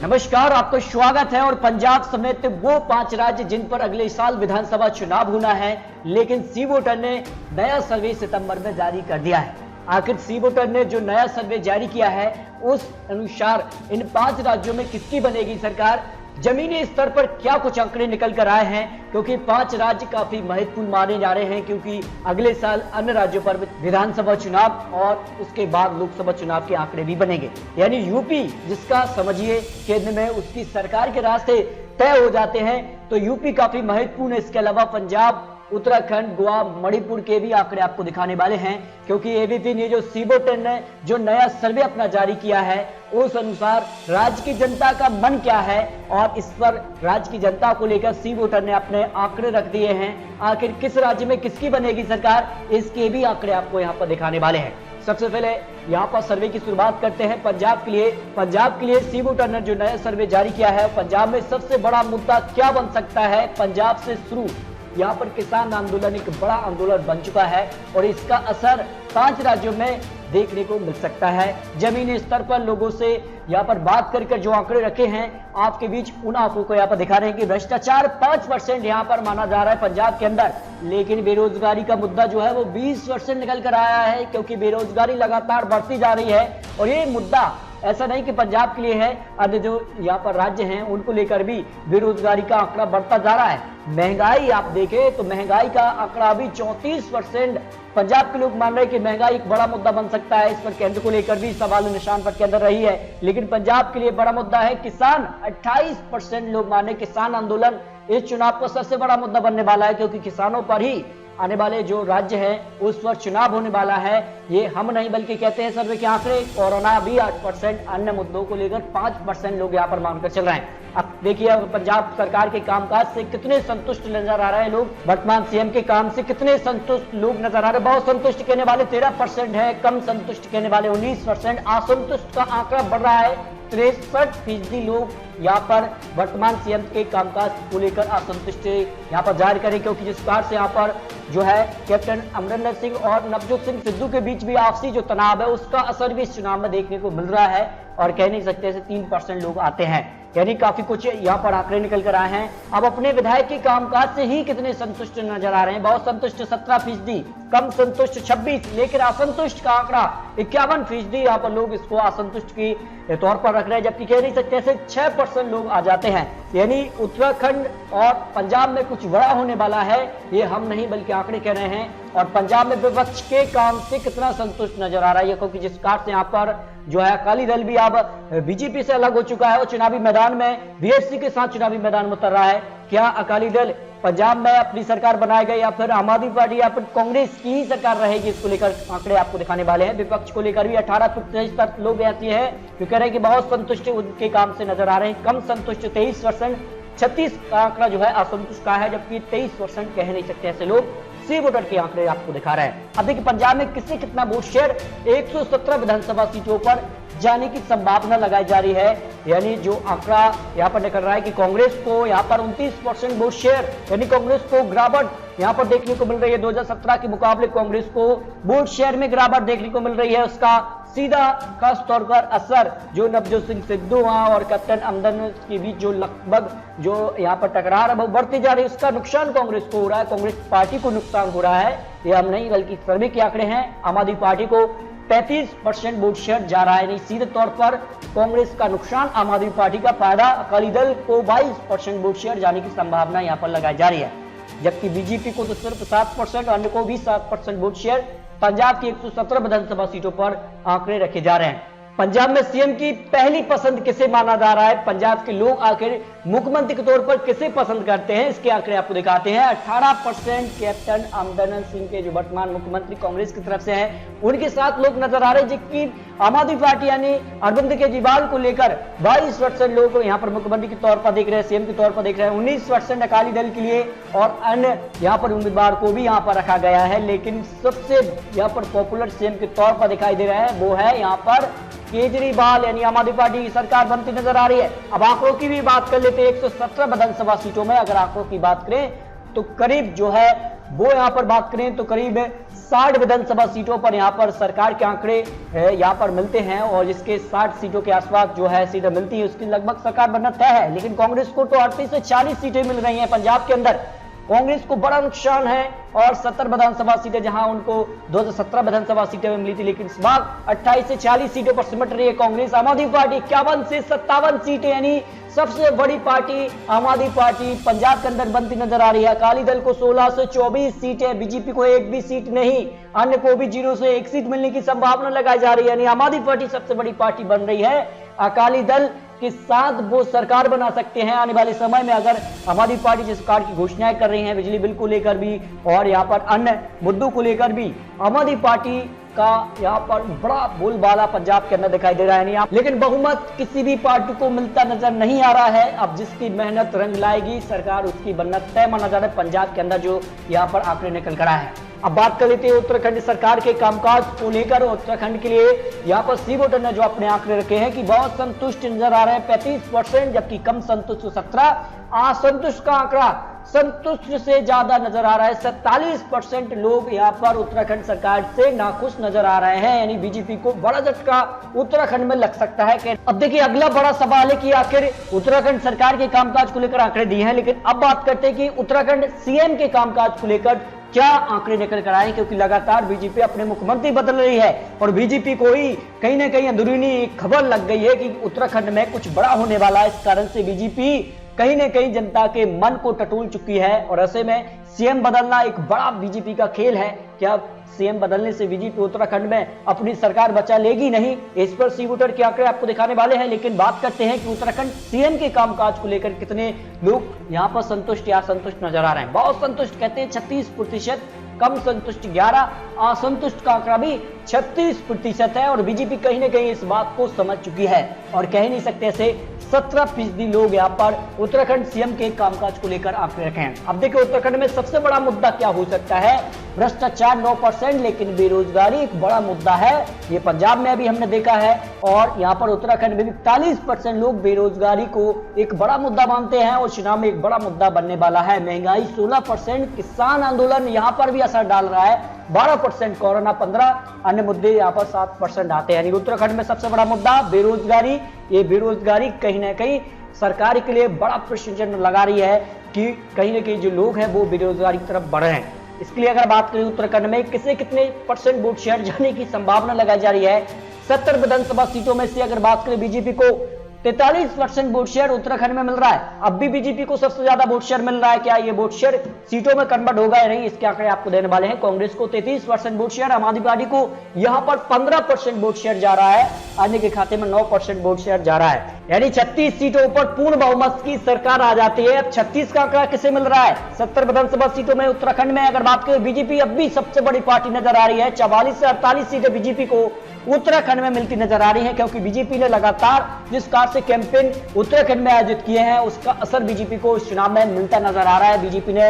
नमस्कार, आपका स्वागत है। और पंजाब समेत वो 5 राज्य जिन पर अगले साल विधानसभा चुनाव होना है, लेकिन सी वोटर ने नया सर्वे सितंबर में जारी कर दिया है। आखिर सी वोटर ने जो नया सर्वे जारी किया है, उस अनुसार इन 5 राज्यों में किसकी बनेगी सरकार, जमीनी स्तर पर क्या कुछ आंकड़े निकल कर आए हैं, क्योंकि 5 राज्य काफी महत्वपूर्ण माने जा रहे हैं, क्योंकि अगले साल अन्य राज्यों पर विधानसभा चुनाव और उसके बाद लोकसभा चुनाव के आंकड़े भी बनेंगे। यानी यूपी, जिसका समझिए केंद्र में उसकी सरकार के रास्ते तय हो जाते हैं, तो यूपी काफी महत्वपूर्ण है। इसके अलावा पंजाब, उत्तराखंड, गोवा, मणिपुर के भी आंकड़े आपको दिखाने वाले हैं, क्योंकि एबीपी ने जो सी वोटर ने जो नया सर्वे अपना जारी किया है, उस अनुसार राज्य की जनता का मन क्या है और इस पर राज्य की जनता को लेकर सी वोटर ने अपने आंकड़े रख दिए हैं। आखिर किस राज्य में किसकी बनेगी सरकार, इसके भी आंकड़े आपको यहाँ पर दिखाने वाले हैं। सबसे पहले यहाँ पर सर्वे की शुरुआत करते हैं पंजाब के लिए। पंजाब के लिए सी वोटर ने जो नया सर्वे जारी किया है, पंजाब में सबसे बड़ा मुद्दा क्या बन सकता है, पंजाब से शुरू। यहाँ पर किसान आंदोलन एक बड़ा आंदोलन बन चुका है और इसका असर 5 राज्योयों में देखने को मिल सकता है। जमीनी स्तर पर लोगों से यहाँ पर बात कर जो आंकड़े रखे हैं आपके बीच, उन आंकड़ों को यहाँ पर दिखा रहे हैं कि भ्रष्टाचार 5% यहाँ पर माना जा रहा है पंजाब के अंदर, लेकिन बेरोजगारी का मुद्दा जो है वो 20% निकल कर आया है, क्योंकि बेरोजगारी लगातार बढ़ती जा रही है। और ये मुद्दा ऐसा नहीं कि पंजाब के लिए है, अन्य जो यहाँ पर राज्य हैं उनको लेकर भी बेरोजगारी का आंकड़ा बढ़ता जा रहा है। महंगाई आप देखें तो महंगाई का आंकड़ा अभी 34%। पंजाब के लोग मान रहे हैं कि महंगाई एक बड़ा मुद्दा बन सकता है, इस पर केंद्र को लेकर भी सवाल निशान पर केंद्र रही है। लेकिन पंजाब के लिए बड़ा मुद्दा है किसान। 28% लोग माने किसान आंदोलन इस चुनाव का सबसे बड़ा मुद्दा बनने वाला है, क्योंकि किसानों पर ही आने वाले जो राज्य हैं उस पर चुनाव होने वाला है। ये हम नहीं बल्कि कहते हैं सर्वे के आंकड़े। कोरोना भी 8%, अन्य मुद्दों को लेकर 5% लोग यहाँ पर मानकर चल रहे हैं। अब देखिए पंजाब सरकार के कामकाज से कितने संतुष्ट नजर आ रहे हैं लोग, वर्तमान सीएम के काम से कितने संतुष्ट लोग नजर आ रहे हैं। बहुत संतुष्ट कहने वाले 13% है, कम संतुष्ट कहने वाले 19%, असंतुष्ट का आंकड़ा बढ़ रहा है। 63% लोग यहाँ पर वर्तमान सीएम के कामकाज को लेकर असंतुष्ट यहाँ पर जाहिर करें, क्योंकि जिस प्रकार से यहाँ पर जो है कैप्टन अमरिंदर सिंह और नवजोत सिंह सिद्धू के बीच भी आपसी जो तनाव है, उसका असर भी इस चुनाव में देखने को मिल रहा है। और कह नहीं सकते ऐसे 3% लोग आते हैं, यानी काफी कुछ यहाँ पर आंकड़े निकल कर आए हैं। अब अपने विधायक के कामकाज से ही कितने संतुष्ट नजर आ रहे हैं। बहुत संतुष्ट 17%, कम संतुष्ट 26%, लेकिन असंतुष्ट का आंकड़ा 51%। यहाँ पर लोग इसको असंतुष्ट के तौर पर रख रहे हैं, जबकि कह नहीं सकते ऐसे 6% लोग आ जाते हैं। यानी उत्तराखंड और पंजाब में कुछ बड़ा होने वाला है, ये हम नहीं बल्कि आंकड़े कह रहे हैं। और पंजाब में विपक्ष के काम से कितना संतुष्ट नजर आ रहा है, क्योंकि जिस प्रकार से यहाँ पर जो है अकाली दल भी अब बीजेपी से अलग हो चुका है और चुनावी मैदान में बीएसपी के साथ चुनावी मैदान में उतर रहा है। क्या अकाली दल पंजाब में अपनी सरकार बनाएगा या फिर आम आदमी पार्टी या फिर कांग्रेस की ही सरकार रहेगी, इसको लेकर आंकड़े आपको दिखाने वाले हैं। विपक्ष को लेकर भी 18% लोग ऐसे हैं जो कह रहे हैं कि बहुत संतुष्ट उनके काम से नजर आ रहे हैं। कम संतुष्ट 23%, 36 का आंकड़ा जो है असंतुष्ट का है, जबकि 23% कह नहीं सकते ऐसे लोग सी वोटर के आंकड़े आपको दिखा रहे हैं। अब देखिए पंजाब में किससे कितना वोट शेयर, 117 विधानसभा सीटों पर जाने की संभावना लगाई जा रही है। यानी जो आंकड़ा यहाँ पर निकल रहा है कि कांग्रेस को यहाँ पर 29% वोट शेयर, यानी कांग्रेस को गिरावट यहाँ पर देखने को मिल रही है। 2017 के मुकाबले कांग्रेस को वोट शेयर में गिरावट देखने को मिल रही है। उसका सीधा खास तौर पर असर जो नवजोत सिंह सिद्धू और कैप्टन अमरिंदर के बीच जो लगभग जो यहाँ पर टकरार है वो बढ़ती जा रही है, उसका नुकसान कांग्रेस को हो रहा है, कांग्रेस पार्टी को नुकसान हो रहा है। ये हम नहीं बल्कि सर्वे के आंकड़े हैं। आम आदमी पार्टी को 35% वोट शेयर जा रहा है, नहीं सीधे तौर पर कांग्रेस का नुकसान, आम आदमी पार्टी का फायदा। अकाली दल को 22% वोट शेयर जाने की संभावना यहाँ पर लगाई जा रही है, जबकि बीजेपी को तो सिर्फ 7%, अन्य को भी 7% वोट शेयर। पंजाब की 117 विधानसभा सीटों पर आंकड़े रखे जा रहे हैं। पंजाब में सीएम की पहली पसंद किसे माना जा रहा है, पंजाब के लोग आखिर मुख्यमंत्री के तौर पर किसे पसंद करते हैं, इसके आंकड़े आपको दिखाते हैं। 18% कैप्टन अमरिंदर सिंह के जो वर्तमान मुख्यमंत्री कांग्रेस की तरफ से हैं, उनके साथ लोग नजर आ रहे हैं, जबकि आम आदमी पार्टी यानी अरविंद केजरीवाल को लेकर 22% लोग यहाँ पर मुख्यमंत्री के तौर पर देख रहे हैं, सीएम के तौर पर देख रहे हैं। 19% अकाली दल के लिए और अन्य यहाँ पर उम्मीदवार को भी यहाँ पर रखा गया है। लेकिन सबसे यहाँ पर पॉपुलर सीएम के तौर पर दिखाई दे रहा है वो है यहाँ पर केजरीवाल, यानी आम आदमी पार्टी की सरकार बनती नजर आ रही है। अब आंकड़ों की भी बात कर लेते हैं। 117 विधानसभा सीटों में अगर आंकड़ों की बात करें तो करीब जो है वो यहाँ पर बात करें तो करीब 60 विधानसभा सीटों पर यहाँ पर सरकार के आंकड़े यहाँ पर मिलते हैं और जिसके 60 सीटों के आसपास जो है सीटें मिलती है उसकी लगभग सरकार बनना तय है। लेकिन कांग्रेस को तो 38 से 40 सीटें मिल रही हैं पंजाब के अंदर। कांग्रेस को बड़ा नुकसान है और 70 विधानसभा सीटें जहां उनको 2017 विधानसभा सीटें में मिली थी, लेकिन इस बार 28 से 40 सीटों पर सिमट रही है कांग्रेस। आम आदमी पार्टी 51 से 57 सीटें, यानी सबसे बड़ी पार्टी आम आदमी पार्टी पंजाब के अंदर बनती नजर आ रही है। अकाली दल को 16 से 24 सीटें, बीजेपी को एक भी सीट नहीं, अन्य को भी 0 से 1 सीट मिलने की संभावना लगाई जा रही है। यानी आम आदमी पार्टी सबसे बड़ी पार्टी बन रही है। अकाली दल के साथ वो सरकार बना सकते हैं आने वाले समय में अगर आम आदमी पार्टी जिस सरकार की घोषणाएं कर रही है, बिजली बिल को लेकर भी और यहाँ पर अन्य मुद्दों को लेकर भी आम आदमी पार्टी का यहाँ पर बड़ा बोलबाला पंजाब के अंदर दिखाई दे रहा है। नहीं, लेकिन बहुमत किसी भी पार्टी को मिलता नजर नहीं आ रहा है। अब जिसकी मेहनत रंग लाएगी सरकार उसकी बनना तय माना जा रहा है पंजाब के अंदर, जो यहाँ पर आंकड़े निकल कर आए हैं। अब बात कर लेते हैं उत्तराखंड सरकार के कामकाज को लेकर। उत्तराखंड के लिए यहाँ पर सी वोटर ने जो अपने आंकड़े रखे हैं कि बहुत संतुष्ट नजर आ रहे हैं 35%, जबकि कम संतुष्ट 17, असंतुष्ट का आंकड़ा संतुष्ट से ज्यादा नजर आ रहा है। 47% लोग यहाँ पर उत्तराखंड सरकार से नाखुश नजर आ रहे हैं। यानी बीजेपी को बड़ा झटका उत्तराखंड में लग सकता है। अब देखिए अगला बड़ा सवाल है कि आखिर उत्तराखंड सरकार के कामकाज को लेकर आंकड़े दिए हैं, लेकिन अब बात करते हैं कि उत्तराखंड सीएम के कामकाज को लेकर क्या आंकड़े निकल कर आए, क्योंकि लगातार बीजेपी अपने मुख्यमंत्री बदल रही है और बीजेपी को ही कहीं ना कहीं अंदरूनी खबर लग गई है कि उत्तराखंड में कुछ बड़ा होने वाला है। इस कारण से बीजेपी कहीं ना कहीं जनता के मन को टटोल चुकी है और ऐसे में सीएम बदलना एक बड़ा बीजेपी का खेल है। क्या सीएम बदलने से बीजेपी उत्तराखंड में अपनी सरकार बचा लेगी? नहीं, इस पर सी वोटर के आंकड़े आपको दिखाने वाले हैं। लेकिन बात करते हैं कि उत्तराखंड सीएम के कामकाज को लेकर कितने लोग यहाँ पर संतुष्ट या असंतुष्ट नजर आ रहे हैं। बहुत संतुष्ट कहते हैं 36%, कम संतुष्ट 11, असंतुष्ट का आंकड़ा भी 36% है और बीजेपी कहीं ना कहीं इस बात को समझ चुकी है और कह नहीं सकते ऐसे 17% लोग यहाँ पर उत्तराखंड सीएम के कामकाज को लेकर आंकड़े रखे हैं। अब देखिए उत्तराखंड में सबसे बड़ा मुद्दा क्या हो सकता है? भ्रष्टाचार 9%, लेकिन बेरोजगारी एक बड़ा मुद्दा है। ये पंजाब में भी हमने देखा है और यहाँ पर उत्तराखंड में भी 41% लोग बेरोजगारी को एक बड़ा मुद्दा मानते हैं और चुनाव में एक बड़ा मुद्दा बनने वाला है। महंगाई 16%, किसान आंदोलन यहाँ पर भी असर डाल रहा है 12%, कोरोना 15, अन्य मुद्दे यहाँ पर 7% आते हैं। यानी उत्तराखंड में सबसे बड़ा मुद्दा बेरोजगारी। ये बेरोजगारी कहीं ना कहीं सरकार के लिए बड़ा प्रश्न चिन्ह लगा रही है कि कहीं ना कहीं जो लोग हैं वो बेरोजगारी की तरफ बढ़ रहे हैं। इसके लिए अगर बात करें उत्तराखंड में कितने परसेंट वोट शेयर जाने की संभावना लगाई जा रही है। 70 विधानसभा सीटों में से अगर बात करें बीजेपी को 43% वोट शेयर उत्तराखंड में मिल रहा है। अब भी बीजेपी को सबसे ज्यादा वोट शेयर मिल रहा है। क्या ये वोट शेयर सीटों में कन्वर्ट होगा या नहीं, इसके आंकड़े आपको देने वाले हैं। कांग्रेस को 33% वोट शेयर, आम आदमी पार्टी को यहां पर 15% वोट शेयर जा रहा है, अन्य के खाते में 9% वोट शेयर जा रहा है। यानी 36 सीटों पर पूर्ण बहुमत की सरकार आ जाती है। अब 36 का आंकड़ा किसे मिल रहा है? 70 विधानसभा सीटों में उत्तराखंड में अगर बात करें बीजेपी अब भी सबसे बड़ी पार्टी नजर आ रही है। 44 से 48 सीटें बीजेपी को उत्तराखंड में मिलती नजर आ रही है, क्योंकि बीजेपी ने लगातार जिस कार से कैंपेन उत्तराखंड में आयोजित किए हैं उसका असर बीजेपी को इस चुनाव में मिलता नजर आ रहा है। बीजेपी ने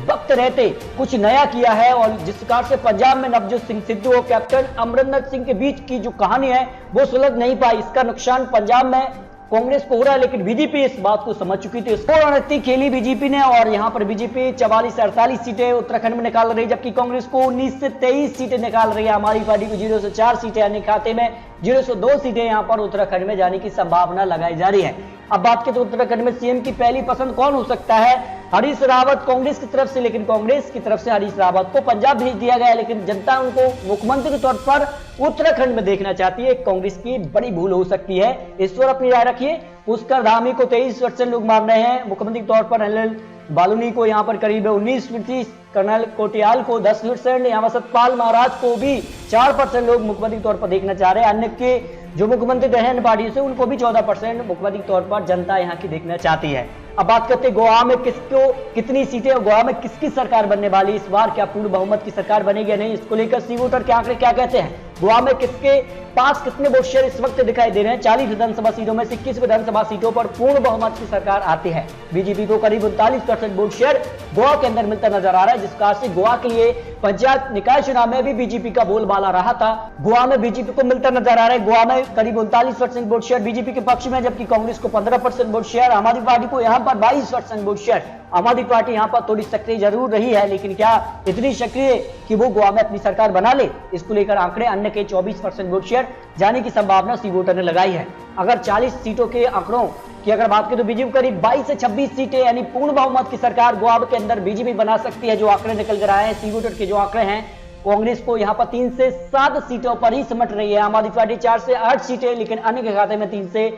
वक्त रहते कुछ नया किया है और जिस प्रकार से पंजाब में नवजोत सिंह सिद्धू और कैप्टन अमरिंदर सिंह के बीच की जो कहानी है वो सुलझ नहीं पाई, इसका नुकसान पंजाब में कांग्रेस को हो रहा है। लेकिन बीजेपी इस बात को समझ चुकी थी, रणनीति खेली बीजेपी ने और यहां पर बीजेपी 44 से 48 सीटें उत्तराखंड में निकाल रही है, जबकि कांग्रेस को 19 से 23 सीटें निकाल रही है। हमारी पार्टी को 0 से 4 सीटें, अन्य खाते में 0 से 2 सीटें यहां पर उत्तराखंड में जाने की संभावना लगाई जा रही है। अब बात करें तो उत्तराखंड में सीएम की पहली पसंद कौन हो सकता है? हरीश रावत कांग्रेस की तरफ से, लेकिन कांग्रेस की तरफ से हरीश रावत को पंजाब भेज दिया गया है, लेकिन जनता उनको मुख्यमंत्री के तौर पर उत्तराखंड में देखना चाहती है। कांग्रेस की बड़ी भूल हो सकती है, इस पर अपनी राय रखिए। पुष्कर धामी को 23% लोग मान रहे हैं मुख्यमंत्री के तौर पर, एल बालूनी को यहाँ पर करीब 19%, कर्नल कोटियाल को 10%, यहाँ सतपाल महाराज को भी 4% लोग मुख्यमंत्री के तौर पर देखना चाह रहे हैं। अन्य के जो मुख्यमंत्री रहे हैं पार्टी से उनको भी 14% मुख्यमंत्री के तौर पर जनता यहाँ की देखना चाहती है। अब बात करते हैं गोवा में किसको कितनी सीटें और गोवा में किसकी सरकार बनने वाली, इस बार क्या पूर्ण बहुमत की सरकार बनेगी या नहीं, इसको लेकर सी वोटर के आंकड़े क्या कहते हैं? गोवा में किसके पास कितने वोट शेयर इस वक्त दिखाई दे रहे हैं। 40 विधानसभा सीटों में 21 विधानसभा सीटों पर पूर्ण बहुमत की सरकार आती है। बीजेपी को करीब 39% वोट शेयर गोवा के अंदर मिलता नजर आ रहा है, जिस कारण से गोवा के लिए पंचायत निकाय चुनाव में भी बीजेपी का बोलबाला रहा था। गोवा में बीजेपी को मिलता नजर आ रहा है। गोवा में करीब 39% वोट शेयर बीजेपी के पक्ष में, जबकि कांग्रेस को 15% वोट शेयर, आम आदमी पार्टी को यहां पर 22% वोट शेयर। आम आदमी पार्टी यहां पर थोड़ी सक्रिय जरूर रही है, लेकिन क्या इतनी सक्रिय कि वो गोवा में अपनी सरकार बना ले, इसको लेकर आंकड़े अन्य के 24% वोट शेयर जाने की संभावना सी वोटर ने लगाई है। अगर 40 सीटों के आंकड़ों की अगर बात करें तो बीजेपी करीब 22 से 26 सीटें यानी पूर्ण बहुमत की सरकार गोवा के अंदर बीजेपी बना सकती है। जो आंकड़े निकल कर आए हैं सी वोटर के जो आंकड़े हैं, कांग्रेस को यहां पर 3 से 7 सीटों पर ही सिमट रही है। आम आदमी पार्टी 4 से 8 सीटें, लेकिन अन्य के खाते में 3 से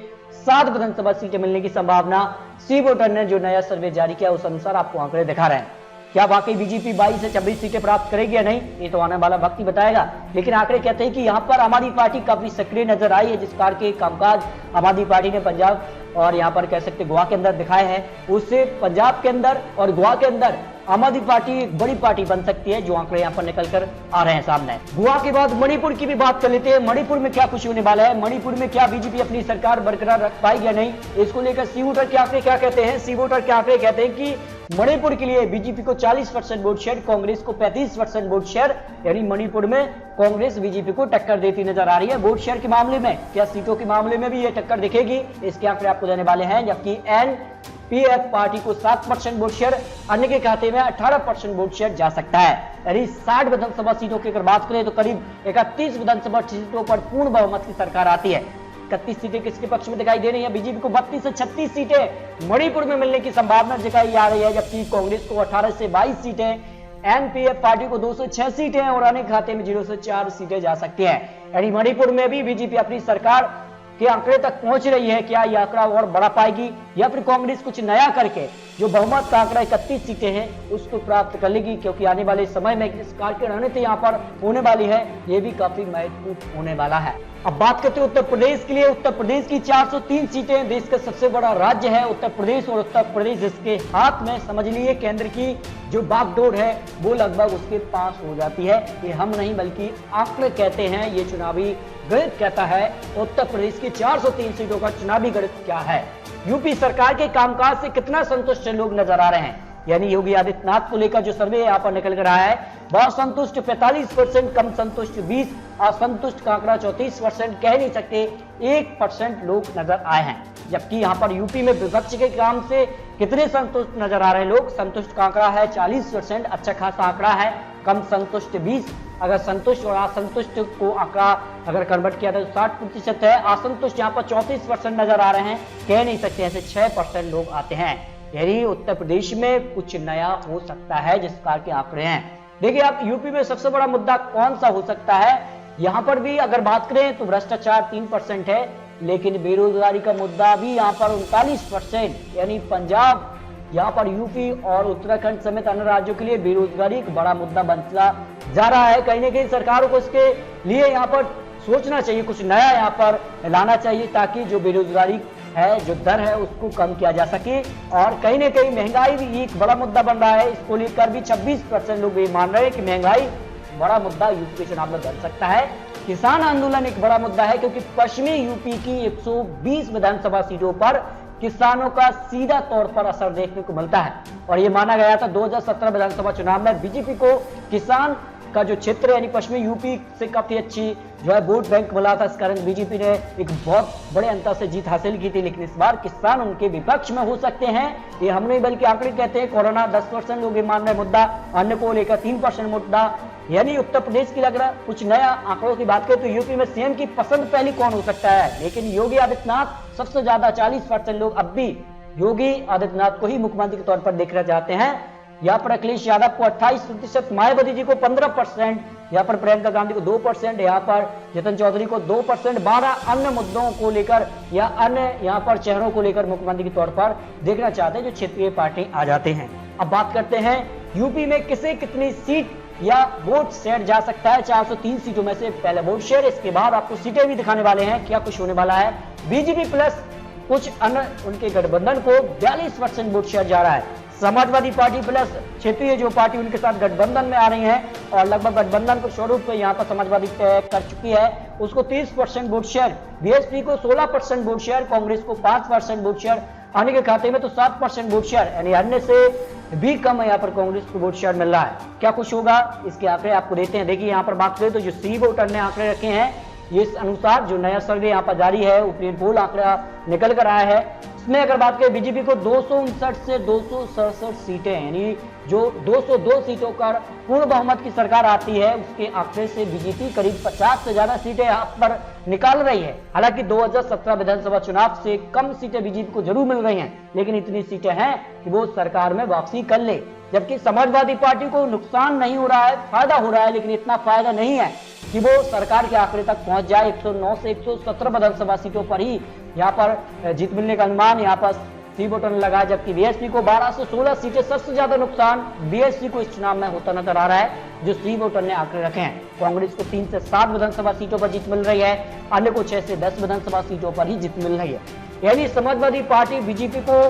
7 विधानसभा सीटें मिलने की संभावना सी वोटर ने जो नया सर्वे जारी किया उस अनुसार आपको आंकड़े दिखा रहे हैं। क्या वाकई बीजेपी 22 से 26 सीटें प्राप्त करेगी या नहीं, ये तो आने वाला वक्त ही बताएगा। लेकिन आंकड़े कहते हैं कि यहां पर आम आदमी पार्टी काफी सक्रिय नजर आई है। जिस प्रकार के कामकाज आम आदमी पार्टी ने पंजाब और यहां पर कह सकते गोवा के अंदर दिखाए हैं, उससे पंजाब के अंदर और गोवा के अंदर आम आदमी पार्टी एक बड़ी पार्टी बन सकती है, जो आंकड़े यहां पर निकल कर आ रहे हैं सामने। गोवा के बाद मणिपुर की भी बात कर लेते हैं। मणिपुर में क्या कुछ होने वाला है, मणिपुर में क्या बीजेपी अपनी सरकार बरकरार रख पाएगी या नहीं, इसको लेकर सी वोटर के आंकड़े क्या कहते हैं। सी वोटर के आंकड़े कहते हैं कि मणिपुर के लिए बीजेपी को 40% वोट शेयर, कांग्रेस को 35% वोट शेयर, यानी मणिपुर में कांग्रेस बीजेपी को टक्कर देती नजर आ रही है। वोट शेयर के मामले में क्या सीटों के मामले में भी ये टक्कर दिखेगी, इसके आंकड़े आपको देने वाले हैं। जबकि एनपीएफ पार्टी को 7% वोट शेयर, अन्य के खाते में 18% वोट शेयर जा सकता है। यानी 60 विधानसभा सीटों की अगर बात करें तो करीब 31 विधानसभा सीटों पर पूर्ण बहुमत की सरकार आती है। 31 सीटें किसके पक्ष में दिखाई दे रही है, बीजेपी को 32 से 36 सीटें मणिपुर में मिलने की संभावना दिखाई जा रही है, जबकि कांग्रेस को 18 से 22 सीटें, एनपीएफ पार्टी को 2 से 6 सीटें और अन्य खाते में 0 से 4 सीटें जा सकती है। यानी मणिपुर में भी बीजेपी अपनी सरकार के आंकड़े तक पहुंच रही है। क्या यह आंकड़ा और बढ़ा पाएगी या फिर कांग्रेस कुछ नया करके जो बहुमत का आंकड़ा 31 सीटें हैं उसको प्राप्त कर लेगी, क्योंकि आने वाले समय में किस प्रकार की रणनीति यहाँ पर होने वाली है ये भी काफी महत्वपूर्ण होने वाला है। अब बात करते हैं उत्तर प्रदेश के लिए। उत्तर प्रदेश की 403 सीटें, देश का सबसे बड़ा राज्य है उत्तर प्रदेश, और उत्तर प्रदेश जिसके हाथ में समझ लिए केंद्र की जो बागडोर है वो लगभग उसके पास हो जाती है। ये हम नहीं बल्कि आंकड़े कहते हैं, ये चुनावी गणित कहता है। उत्तर प्रदेश की 403 सीटों का चुनावी गणित क्या है, यूपी सरकार के कामकाज से कितना संतुष्ट लोग नजर आ रहे हैं। यानी योगी आदित्यनाथ को लेकर जो सर्वे यहाँ पर निकल कर आया है, बहुत संतुष्ट 45%, कम संतुष्ट 20%, असंतुष्ट का आंकड़ा 34%, कह नहीं सकते 1% लोग नजर आए हैं। जबकि यहाँ पर यूपी में विपक्ष के काम से कितने संतुष्ट नजर आ रहे हैं लोग, संतुष्ट का आंकड़ा है 40%, अच्छा खासा आंकड़ा है। कम संतुष्ट 20%, अगर संतुष्ट और असंतुष्ट को आंकड़ा अगर कन्वर्ट किया जाए तो 60% है। असंतुष्ट यहाँ पर 34% नजर आ रहे हैं, कह नहीं सकते ऐसे 6% लोग आते हैं। यानी उत्तर प्रदेश में कुछ नया हो सकता है जिस प्रकार के आंकड़े हैं। देखिए आप यूपी में सबसे बड़ा मुद्दा कौन सा हो सकता है, यहाँ पर भी अगर बात करें तो भ्रष्टाचार 3% है, लेकिन बेरोजगारी का मुद्दा भी यहाँ पर 39%, यानी पंजाब, यहाँ पर यूपी और उत्तराखंड समेत अन्य राज्यों के लिए बेरोजगारी एक बड़ा मुद्दा बनता जा रहा है। कहीं ना कहीं सरकारों को इसके लिए यहाँ पर सोचना चाहिए, कुछ नया यहाँ पर लाना चाहिए ताकि जो बेरोजगारी है, जो दर है उसको कम किया जा सके। और कहीं ना कहीं महंगाई भी एक बड़ा मुद्दा बन रहा है, इसको लेकर भी 26% लोग ये मान रहे हैं कि महंगाई बड़ा मुद्दा यूपी के चुनाव में बन सकता है। किसान आंदोलन एक बड़ा मुद्दा है, क्योंकि पश्चिमी यूपी की 120 विधानसभा सीटों पर किसानों का सीधा तौर पर असर देखने को मिलता है। और ये माना गया था 2017 विधानसभा चुनाव में बीजेपी को किसान का जो क्षेत्र यानी पश्चिमी यूपी से काफी अच्छी जो है वोट बैंक मिला था, इस कारण बीजेपी ने एक बहुत बड़े अंतर से जीत हासिल की थी। लेकिन इस बार किसान उनके विपक्ष में हो सकते हैं, ये हम नहीं बल्कि आंकड़े कहते हैं। कोरोना 10% लोग मान रहे मुद्दा, अन्य को लेकर 3% मुद्दा। यानी उत्तर प्रदेश की लग रहा कुछ नया आंकड़ों की बात करें तो यूपी में सीएम की पसंद पहली कौन हो सकता है, लेकिन योगी आदित्यनाथ सबसे ज्यादा 40% लोग अब भी योगी आदित्यनाथ को ही मुख्यमंत्री के तौर पर देखना चाहते हैं। यहाँ पर अखिलेश यादव को 28%, मायावती जी को 15%, यहाँ पर प्रियंका गांधी को 2%, यहाँ पर जितन चौधरी को 2%, 12 अन्य मुद्दों को लेकर या अन्य यहाँ पर चेहरों को लेकर मुख्यमंत्री के तौर पर देखना चाहते हैं जो क्षेत्रीय पार्टी आ जाते हैं। अब बात करते हैं यूपी में किसे कितनी सीट या वोट शेयर जा सकता है। 403 सीटों में से पहले वोट शेयर, इसके बाद आपको सीटें भी दिखाने वाले हैं क्या कुछ होने वाला है। बीजेपी प्लस कुछ अन्य उनके गठबंधन को 42% वोट शेयर जा रहा है। समाजवादी पार्टी प्लस क्षेत्रीय जो पार्टी उनके साथ गठबंधन में आ रही हैं और लगभग गठबंधन को स्वरूप यहाँ पर समाजवादी तय कर चुकी है। उसको 30% वोट शेयर, बीएसपी को 16% वोट शेयर, कांग्रेस को 5% वोट शेयर, अन्य के खाते में तो 7% वोट शेयर, यानी अन्य से भी कम यहाँ पर कांग्रेस को वोट शेयर मिल रहा है। क्या कुछ होगा इसके आंकड़े आपको देते हैं। देखिए यहाँ पर बात करें तो जो सी वोटर ने आंकड़े रखे हैं, इस अनुसार जो नया सर्वे यहाँ पर जारी है, ओपिनियन पोल आंकड़ा निकल कर आया है, इसमें अगर बात करें बीजेपी को 259 से 267 सीटें, यानी जो 202 सीटों का पूर्ण बहुमत की सरकार आती है, उसके आंकड़े से बीजेपी करीब 50 से ज्यादा सीटें यहाँ पर निकाल रही है। हालांकि 2017 विधानसभा चुनाव से कम सीटें बीजेपी को जरूर मिल रही हैं, लेकिन इतनी सीटें हैं कि वो सरकार में वापसी कर ले। जबकि समाजवादी पार्टी को नुकसान नहीं हो रहा है, फायदा हो रहा है, लेकिन इतना फायदा नहीं है कि वो सरकार के आंकड़े तक पहुंच जाए। 109 से 117 विधानसभा सीटों पर ही यहाँ पर जीत मिलने का अनुमान यहाँ पर सी वोटर ने लगाया, जबकि बीएसपी को 12 से 16 सीटें, सबसे ज्यादा नुकसान बीएसपी को इस चुनाव में होता नजर आ रहा है, जो सी वोटर ने आंकड़े रखे हैं। कांग्रेस को 3 से 7 विधानसभा सीटों पर जीत मिल रही है, अन्य को 6 से 10 विधानसभा सीटों पर ही जीत मिल रही है। यानी समाजवादी पार्टी बीजेपी को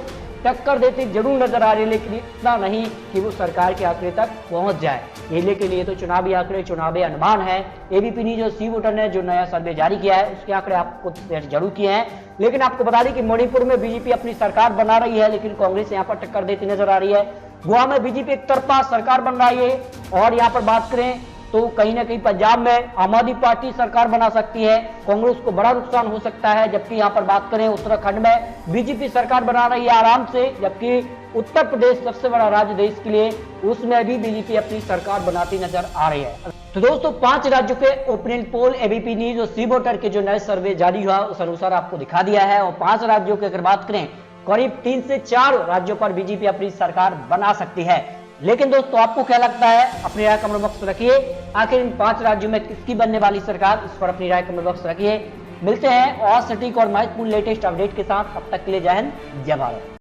टक्कर देती जरूर नजर आ रही है, लेकिन इतना नहीं कि वो सरकार के आंकड़े तक पहुंच जाए। ये के लिए तो चुनावी आंकड़े, चुनावी अनुमान है। एबीपी ने जो सी वोटर ने जो नया सर्वे जारी किया है, उसके आंकड़े आपको जरूर किए हैं। लेकिन आपको बता दें कि मणिपुर में बीजेपी अपनी सरकार बना रही है, लेकिन कांग्रेस यहाँ पर टक्कर देती नजर आ रही है। गोवा में बीजेपी एक तरफा सरकार बन रही है, और यहाँ पर बात करें तो कहीं ना कहीं पंजाब में आम आदमी पार्टी सरकार बना सकती है, कांग्रेस को बड़ा नुकसान हो सकता है। जबकि यहाँ पर बात करें उत्तराखंड में बीजेपी सरकार बना रही है आराम से, जबकि उत्तर प्रदेश सबसे बड़ा राज्य देश के लिए, उसमें भी बीजेपी अपनी सरकार बनाती नजर आ रही है। तो दोस्तों 5 राज्यों के ओपिनियन पोल एबीपी ने जो सी वोटर के जो नए सर्वे जारी हुआ उस अनुसार आपको दिखा दिया है, और 5 राज्यों की अगर बात करें करीब 3 से 4 राज्यों पर बीजेपी अपनी सरकार बना सकती है। लेकिन दोस्तों आपको क्या लगता है, अपनी राय कमेंट बॉक्स में रखिए। आखिर इन 5 राज्यों में किसकी बनने वाली सरकार, इस पर अपनी राय कमेंट बॉक्स में रखिए। मिलते हैं और सटीक और महत्वपूर्ण लेटेस्ट अपडेट के साथ, तब तक के लिए जय हिंद, जय भारत।